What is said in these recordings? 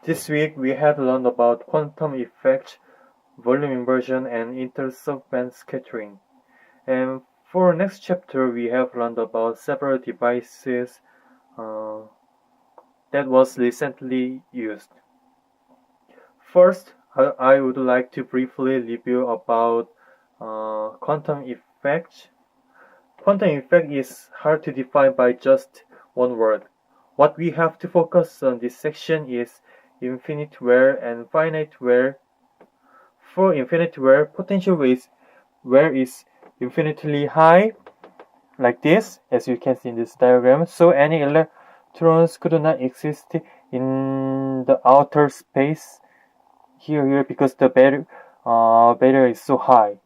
This week we have learned about quantum effect, volume inversion, and inter-subband scattering. And for next chapter we have learned about several devices that was recently used. First, I would like to briefly review about quantum effect. Quantum effect is hard to define by just one word. What we have to focus on this section is infinite where and finite where. For infinite where, potential where is infinitely high, like this, as you can see in this diagram. So any electrons could not exist in the outer space here because the barrier is so high.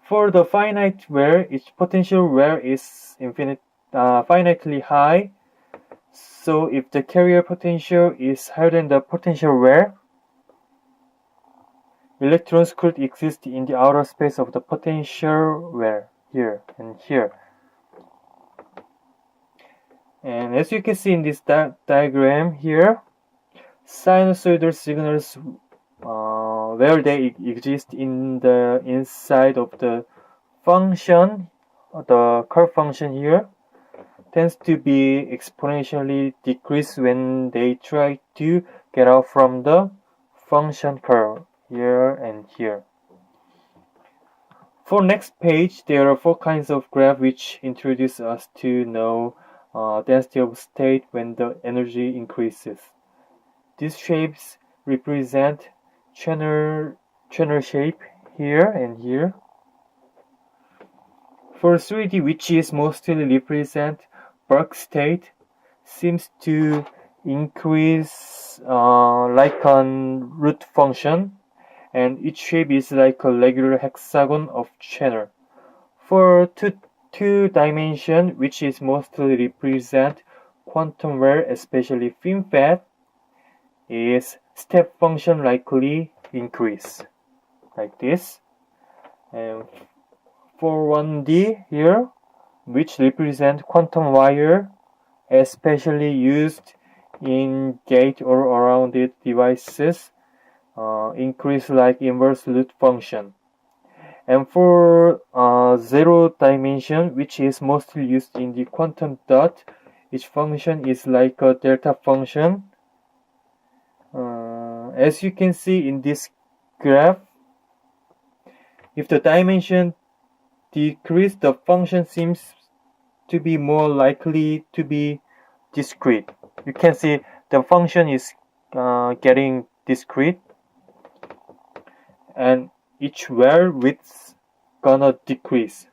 For the finite where, its potential where is finitely high. So if the carrier potential is higher than the potential where, electrons could exist in the outer space of the potential where, here and here. And as you can see in this diagram here, sinusoidal signals where they exist in the inside of the function, the curve function here, tends to be exponentially decreased when they try to get out from the function curve here and here. For next page, there are 4 kinds of graph which introduce us to know density of state when the energy increases. These shapes represent channel shape here and here. For 3D, which is mostly represent bulk state, seems to increase like on root function, and each shape is like a regular hexagon of channel. For two dimension, which is mostly represent quantum where, especially FinFET, is step function likely increase, like this. And for 1D here, which represent quantum wire, especially used in gate or around it devices, increase like inverse root function. And for 0 dimension, which is mostly used in the quantum dot, each function is like a delta function. As you can see in this graph, if the dimension decrease, the function seems to be more likely to be discrete. You can see the function is getting discrete, and each where width gonna decrease.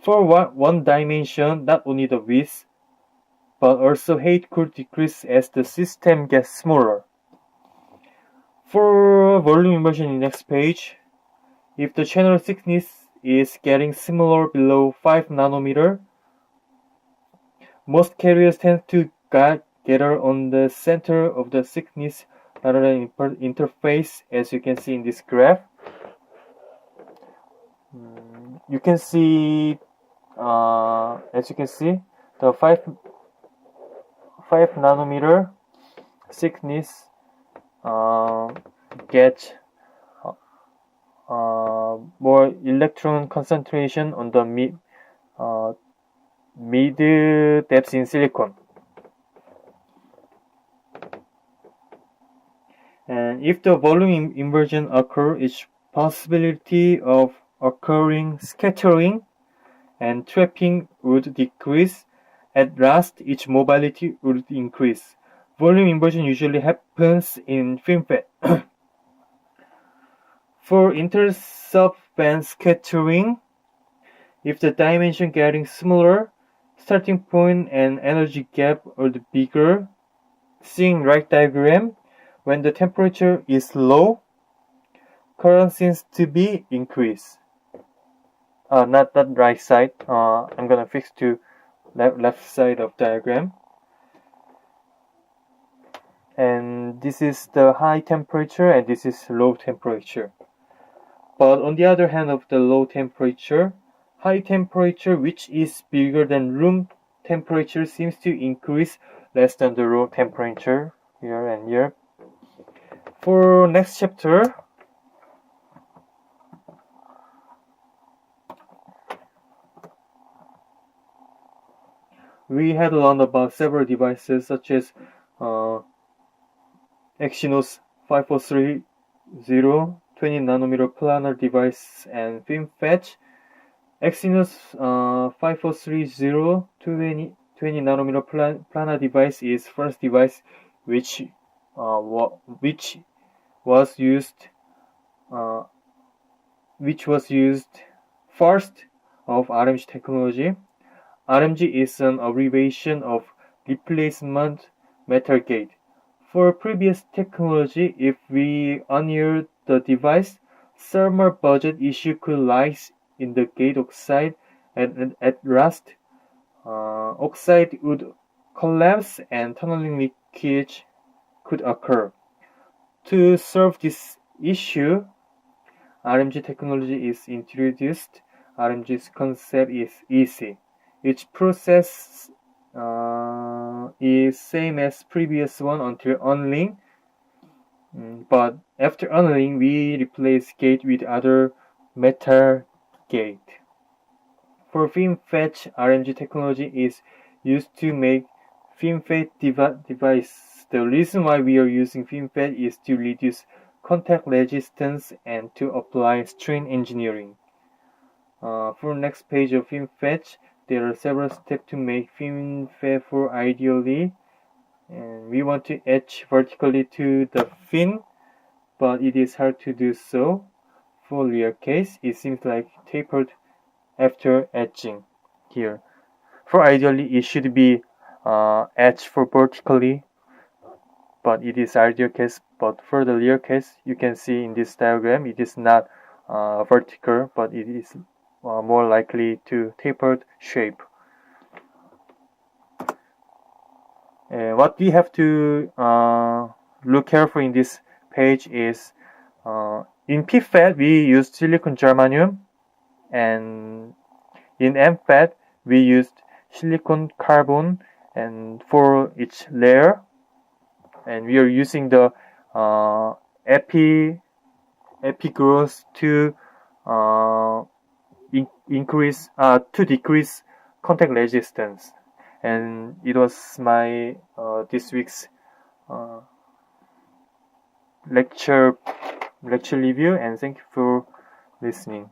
For one dimension, not only the width, but also height could decrease as the system gets smaller. For volume inversion in next page, if the channel thickness is getting similar below 5 nanometer, most carriers tend to gather on the center of the thickness rather than interface, as you can see in this graph. You can see, as you can see, the 5 nanometer thickness get more electron concentration on the mid depths in silicon. And if the volume inversion occurs, its possibility of occurring scattering and trapping would decrease. At last, its mobility would increase. Volume inversion usually happens in FinFET. For inter-subband scattering, if the dimension getting smaller, starting point and energy gap are bigger. Seeing right diagram, when the temperature is low, current seems to be increased. Not that right side. I'm gonna fix to left side of diagram. And this is the high temperature and this is low temperature. But on the other hand of the low temperature, high temperature, which is bigger than room temperature, seems to increase less than the room temperature here and here. For next chapter, we had learned about several devices such as Exynos 5430 20 nanometer planar device and FinFET. Exynos 5430 20 nanometer planar device is first device which was used first of RMG technology. RMG is an abbreviation of replacement metal gate. For previous technology, if we anneal the device, thermal budget issue could lie in the gate oxide, and at rust, oxide would collapse and tunneling leakage could occur. To solve this issue, RMG technology is introduced. RMG's concept is easy. Each process is same as previous one until annealing, but after annealing we replace gate with other metal gate. For FinFET, RMG technology is used to make FinFET device. The reason why we are using FinFET is to reduce contact resistance and to apply strain engineering. For next page of FinFET, there are several steps to make FinFET for ideally, and we want to etch vertically to the fin, but it is hard to do so. For real case, it seems like tapered after etching here. For ideally, it should be etched for vertically, but it is ideal case. But for the real case, you can see in this diagram, it is not vertical, but it is more likely to tapered shape. What we have to look careful in this page is in PFET we use silicon germanium, and in MFET we used silicon carbon and for each layer, and we are using the epi growth to decrease contact resistance. And it was my this week's lecture review, and thank you for listening.